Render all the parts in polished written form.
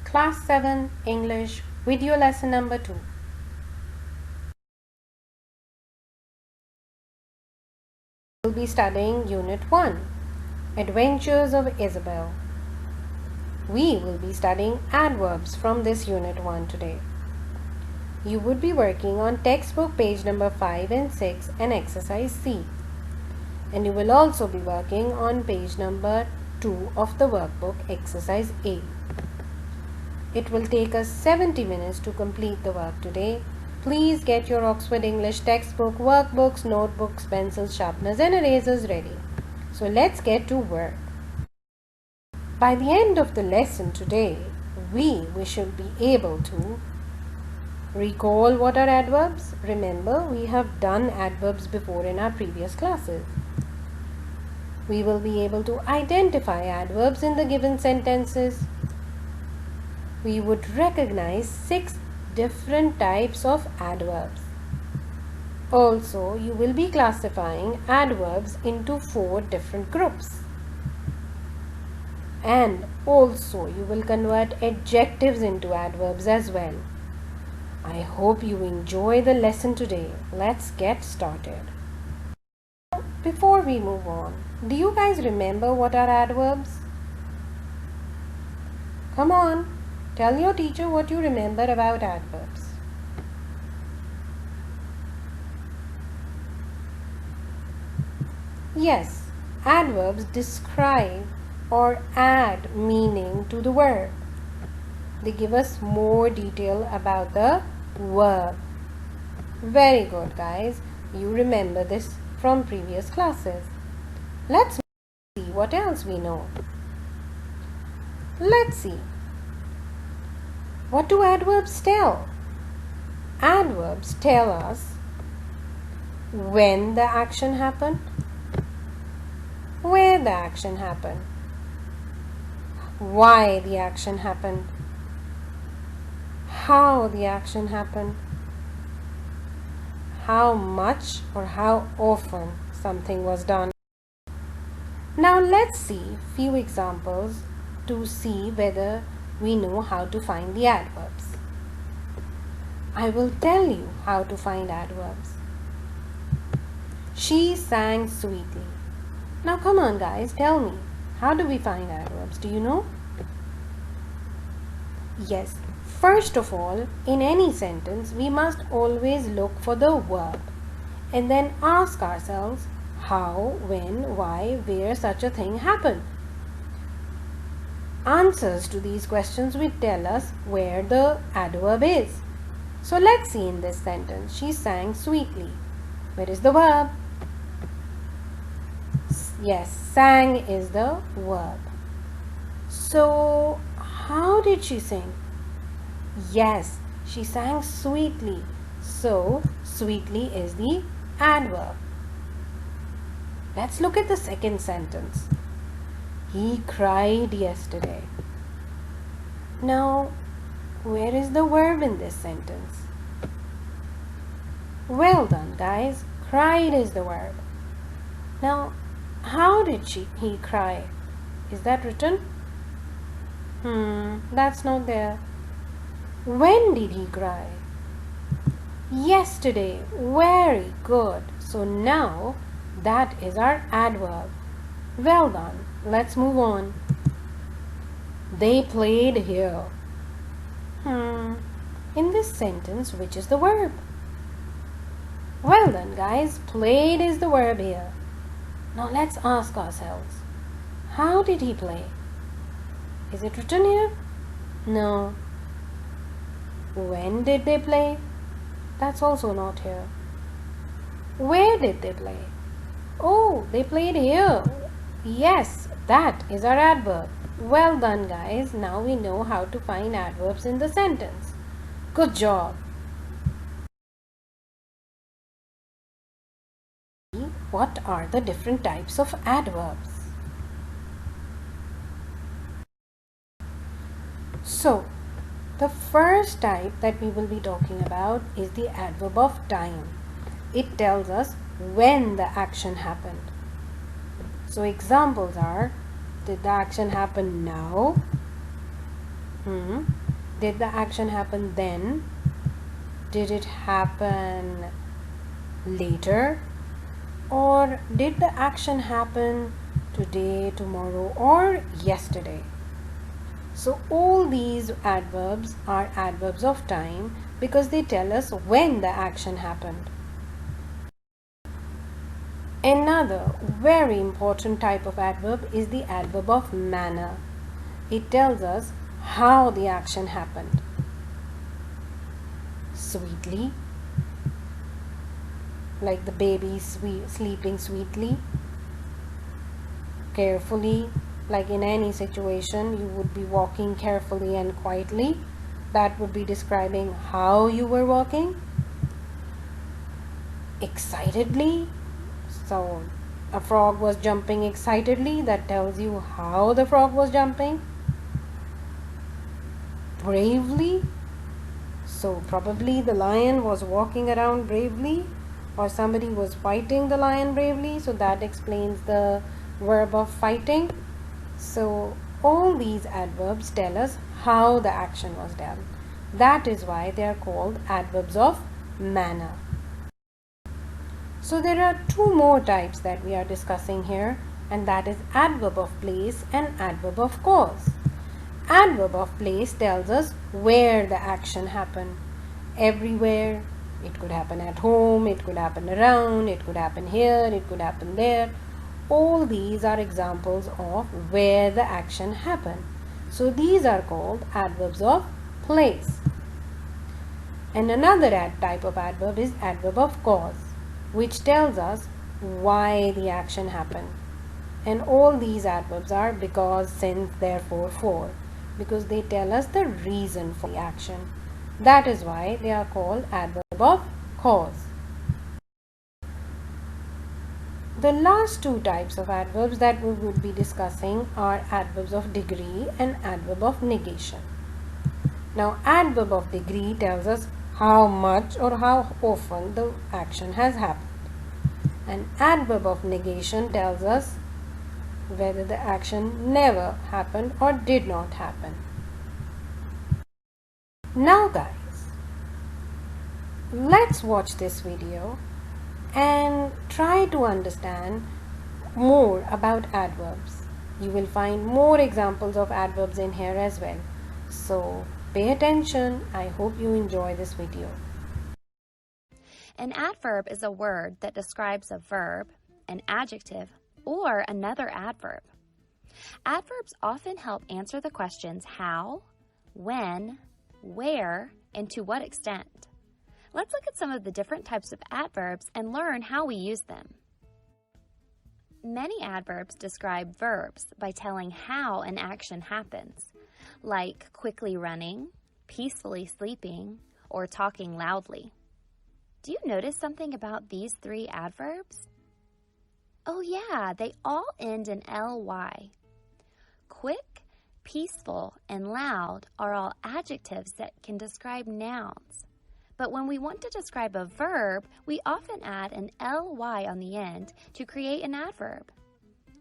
Class 7 English video lesson number 2. We'll be studying Unit 1, Adventures of Isabel. We will be studying adverbs from this Unit 1 today. You would be working on textbook page number 5 and 6 and exercise C. And you will also be working on page number 2 of the workbook exercise A. It will take us 70 minutes to complete the work today. Please get your Oxford English textbook, workbooks, notebooks, pencils, sharpeners and erasers ready. So let's get to work. By the end of the lesson today, we should be able to recall what are adverbs. Remember, we have done adverbs before in our previous classes. We will be able to identify adverbs in the given sentences. We would recognize 6 different types of adverbs. Also, you will be classifying adverbs into 4 different groups. And also, you will convert adjectives into adverbs as well. I hope you enjoy the lesson today. Let's get started. Before we move on, do you guys remember what are adverbs? Come on. Tell your teacher what you remember about adverbs. Yes, adverbs describe or add meaning to the verb. They give us more detail about the verb. Very good, guys. You remember this from previous classes. Let's see what else we know. Let's see. What do adverbs tell? Adverbs tell us when the action happened, where the action happened, why the action happened, how the action happened, how much or how often something was done. Now let's see few examples to see whether we know how to find the adverbs. I will tell you how to find adverbs. She sang sweetly. Now come on guys, tell me, how do we find adverbs? Do you know? Yes, first of all, in any sentence, we must always look for the verb and then ask ourselves how, when, why, where such a thing happened. Answers to these questions will tell us where the adverb is. So let's see in this sentence. She sang sweetly. Where is the verb? Yes, sang is the verb. So how did she sing? Yes, she sang sweetly. So sweetly is the adverb. Let's look at the second sentence. He cried yesterday. Now, where is the verb in this sentence? Well done, guys. Cried is the verb. Now, how did he cry? Is that written? That's not there. When did he cry? Yesterday. Very good. So now, that is our adverb. Well done. Let's move on. They played here. In this sentence, which is the verb? Well done, guys. Played is the verb here. Now let's ask ourselves, how did he play? Is it written here? No. When did they play? That's also not here. Where did they play? Oh, they played here. Yes, that is our adverb. Well done, guys. Now we know how to find adverbs in the sentence. Good job. What are the different types of adverbs? So, the first type that we will be talking about is the adverb of time. It tells us when the action happened. So examples are, did the action happen now? Did the action happen then? Did it happen later? Or did the action happen today, tomorrow, or yesterday? So all these adverbs are adverbs of time because they tell us when the action happened. Another very important type of adverb is the adverb of manner. It tells us how the action happened. Sweetly, like the baby sleeping sweetly. Carefully, like in any situation you would be walking carefully and quietly. That would be describing how you were walking. Excitedly, so a frog was jumping excitedly, that tells you how the frog was jumping. Bravely, so probably the lion was walking around bravely, or somebody was fighting the lion bravely, so that explains the verb of fighting. So all these adverbs tell us how the action was done. That is why they are called adverbs of manner. So there are two more types that we are discussing here, and that is adverb of place and adverb of cause. Adverb of place tells us where the action happened. Everywhere. It could happen at home, it could happen around, it could happen here, it could happen there. All these are examples of where the action happened. So these are called adverbs of place. And another type of adverb is adverb of cause, which tells us why the action happened. And all these adverbs are because, since, therefore, for, because they tell us the reason for the action. That is why they are called adverb of cause. The last two types of adverbs that we will be discussing are adverbs of degree and adverb of negation. Now, adverb of degree tells us how much or how often the action has happened. And adverb of negation tells us whether the action never happened or did not happen. Now guys, let's watch this video and try to understand more about adverbs. You will find more examples of adverbs in here as well. So pay attention. I hope you enjoy this video. An adverb is a word that describes a verb, an adjective, or another adverb. Adverbs often help answer the questions how, when, where, and to what extent. Let's look at some of the different types of adverbs and learn how we use them. Many adverbs describe verbs by telling how an action happens, like quickly running, peacefully sleeping, or talking loudly. Do you notice something about these three adverbs? Oh yeah, they all end in ly. Quick, peaceful, and loud are all adjectives that can describe nouns. But when we want to describe a verb, we often add an ly on the end to create an adverb.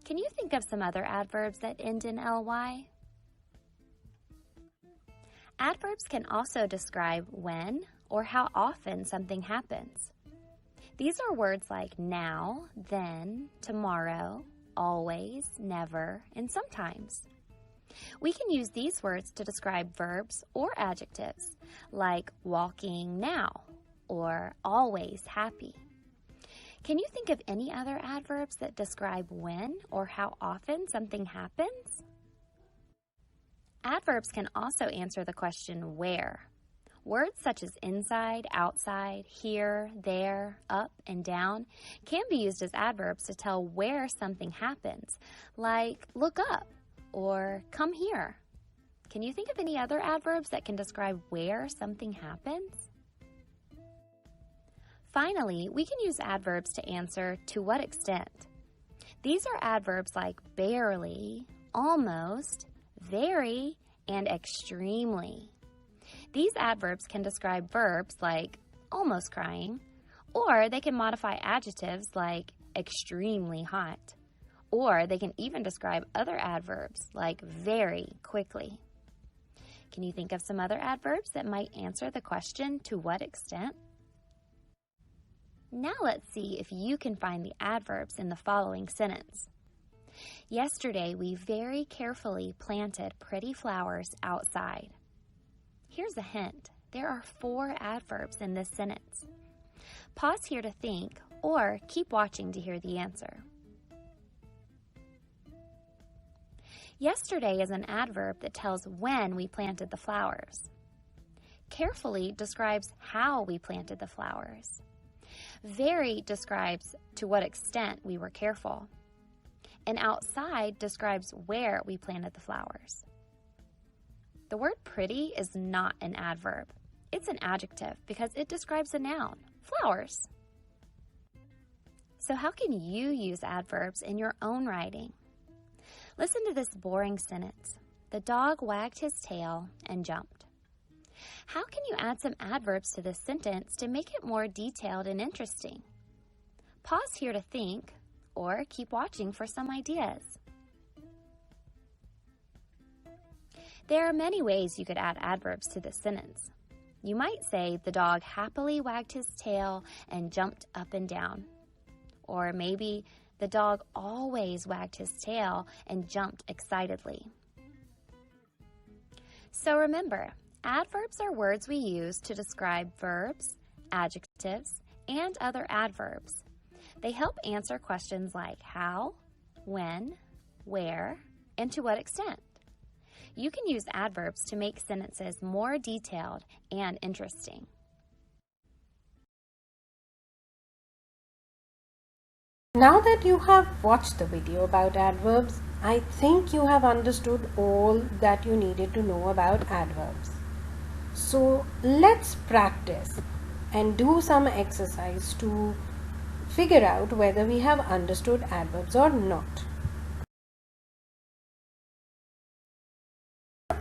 Can you think of some other adverbs that end in ly? Adverbs can also describe when or how often something happens. These are words like now, then, tomorrow, always, never, and sometimes. We can use these words to describe verbs or adjectives, like walking now or always happy. Can you think of any other adverbs that describe when or how often something happens? Adverbs can also answer the question where. Words such as inside, outside, here, there, up, and down can be used as adverbs to tell where something happens, like look up or come here. Can you think of any other adverbs that can describe where something happens? Finally, we can use adverbs to answer to what extent. These are adverbs like barely, almost, very, and extremely. These adverbs can describe verbs like almost crying, or they can modify adjectives like extremely hot, or they can even describe other adverbs like very quickly. Can you think of some other adverbs that might answer the question, to what extent? Now let's see if you can find the adverbs in the following sentence. Yesterday, we very carefully planted pretty flowers outside. Here's a hint. There are 4 adverbs in this sentence. Pause here to think, or keep watching to hear the answer. Yesterday is an adverb that tells when we planted the flowers. Carefully describes how we planted the flowers. Very describes to what extent we were careful. And outside describes where we planted the flowers. The word pretty is not an adverb. It's an adjective because it describes a noun, flowers. So how can you use adverbs in your own writing? Listen to this boring sentence. The dog wagged his tail and jumped. How can you add some adverbs to this sentence to make it more detailed and interesting? Pause here to think, or keep watching for some ideas. There are many ways you could add adverbs to this sentence. You might say the dog happily wagged his tail and jumped up and down. Or maybe the dog always wagged his tail and jumped excitedly. So remember, adverbs are words we use to describe verbs, adjectives, and other adverbs. They help answer questions like how, when, where, and to what extent. You can use adverbs to make sentences more detailed and interesting. Now that you have watched the video about adverbs, I think you have understood all that you needed to know about adverbs. So let's practice and do some exercise to figure out whether we have understood adverbs or not.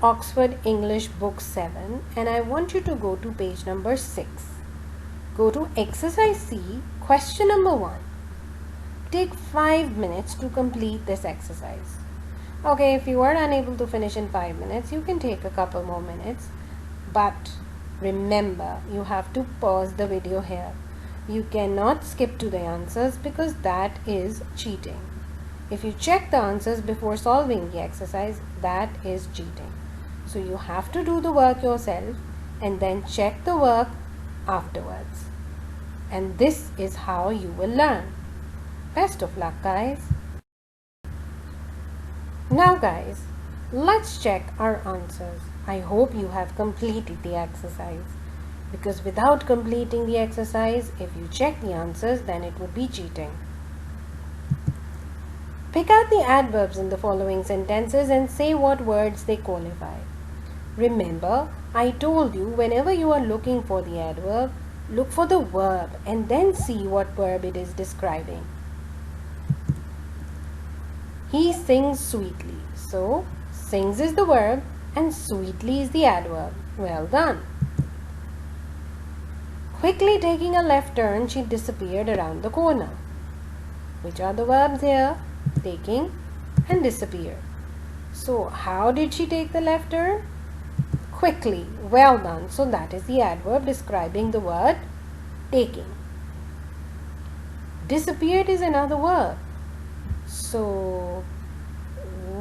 Oxford English Book 7, and I want you to go to page number 6. Go to exercise C, question number 1. Take 5 minutes to complete this exercise. Okay, if you are unable to finish in 5 minutes, you can take a couple more minutes. But remember, you have to pause the video here. You cannot skip to the answers because that is cheating. If you check the answers before solving the exercise, that is cheating. So you have to do the work yourself and then check the work afterwards. And this is how you will learn. Best of luck, guys. Now guys, let's check our answers. I hope you have completed the exercise, because without completing the exercise, if you check the answers, then it would be cheating. Pick out the adverbs in the following sentences and say what words they qualify. Remember, I told you whenever you are looking for the adverb, look for the verb and then see what verb it is describing. He sings sweetly. So, sings is the verb and sweetly is the adverb. Well done. Quickly taking a left turn, she disappeared around the corner. Which are the verbs here? Taking and disappear. So, how did she take the left turn? Quickly. Well done. So, that is the adverb describing the word taking. Disappeared is another verb. So,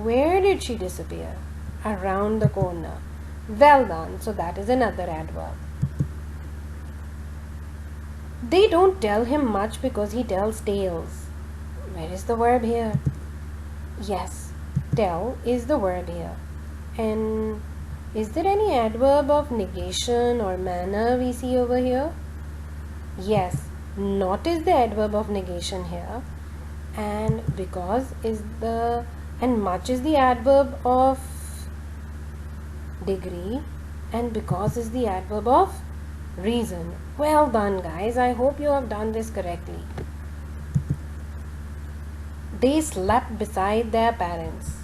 where did she disappear? Around the corner. Well done. So, that is another adverb. They don't tell him much because he tells tales. Where is the verb here? Yes, tell is the verb here. And is there any adverb of negation or manner we see over here? Yes, not is the adverb of negation here. And because is the, and much is the adverb of degree, and because is the adverb of reason. Well done, guys. I hope you have done this correctly. They slept beside their parents.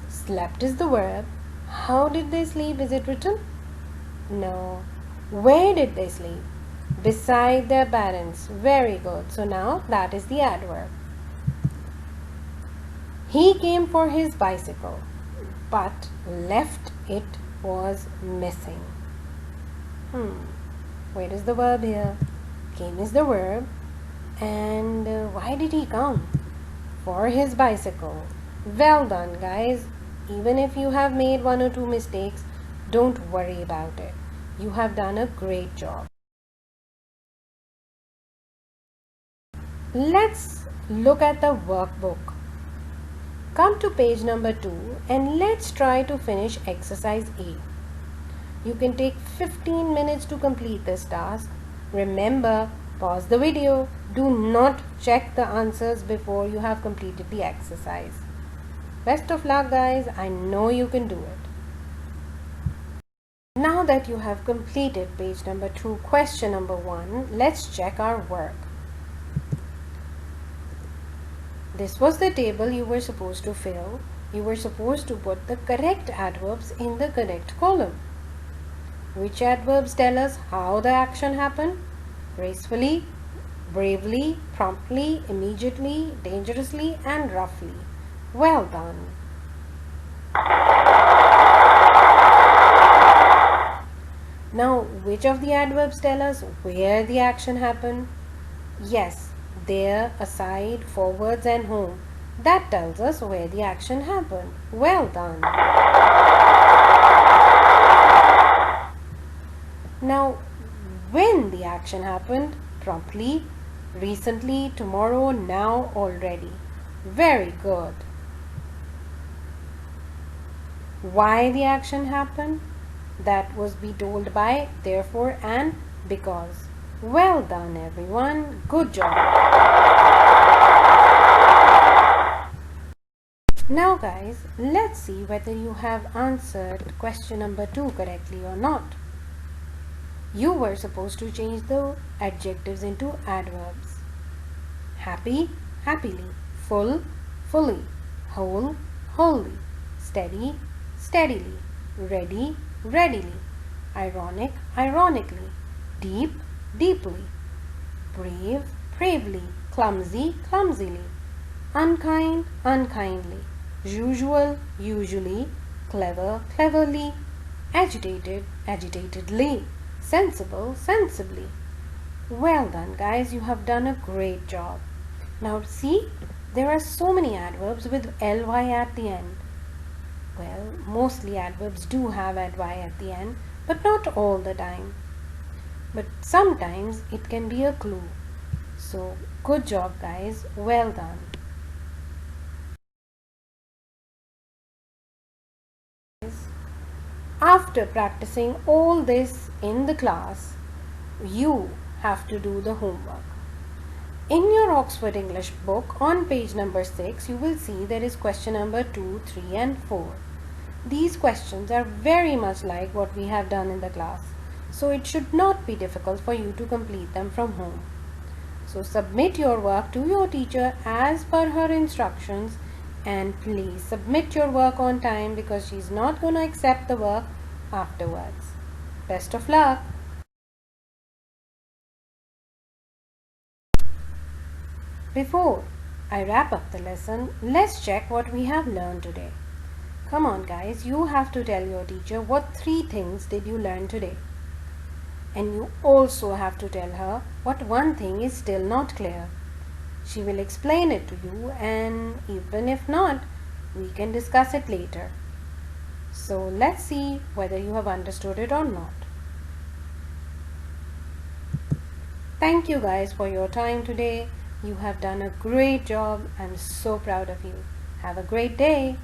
Slept is the verb. How did they sleep? Is it written? No. Where did they sleep? Beside their parents. Very good. So now that is the adverb. He came for his bicycle. but left it was missing. Where is the verb here? Came is the verb. And why did he come? For his bicycle. Well done, guys. Even if you have made one or two mistakes, don't worry about it. You have done a great job. Let's look at the workbook. Come to page number 2 and let's try to finish exercise A. You can take 15 minutes to complete this task. Remember, pause the video. Do not check the answers before you have completed the exercise. Best of luck, guys. I know you can do it. Now that you have completed page number 2, question number 1, let's check our work. This was the table you were supposed to fill. You were supposed to put the correct adverbs in the correct column. Which adverbs tell us how the action happened? Gracefully, bravely, promptly, immediately, dangerously, and roughly. Well done. Now, which of the adverbs tell us where the action happened? Yes, there, aside, forwards, and home. That tells us where the action happened. Well done. Now, when the action happened? Promptly, recently, tomorrow, now, already. Very good. Why the action happened? That was be told by therefore and because. Well done, everyone. Good job. Now, guys, let's see whether you have answered question number 2 correctly or not. You were supposed to change the adjectives into adverbs. Happy, happily. Full, fully. Whole, wholly. Steady, steadily. Ready, readily. Ironic, ironically. Deep, deeply. Brave, bravely. Clumsy, clumsily. Unkind, unkindly. Usual, usually. Clever, cleverly. Agitated, agitatedly. Sensible, sensibly. Well done, guys. You have done a great job. Now see, there are so many adverbs with ly at the end. Well, mostly adverbs do have ly at the end, but not all the time. But sometimes it can be a clue. So, good job, guys. Well done. After practicing all this in the class, you have to do the homework. In your Oxford English book, on page number 6, you will see there is question number 2, 3 and 4. These questions are very much like what we have done in the class, so it should not be difficult for you to complete them from home. So submit your work to your teacher as per her instructions, and please submit your work on time because she's not going to accept the work afterwards. Best of luck! Before I wrap up the lesson, let's check what we have learned today. Come on, guys, you have to tell your teacher what 3 things did you learn today. And you also have to tell her what one thing is still not clear. She will explain it to you, and even if not, we can discuss it later. So let's see whether you have understood it or not. Thank you guys for your time today. You have done a great job. I'm so proud of you. Have a great day.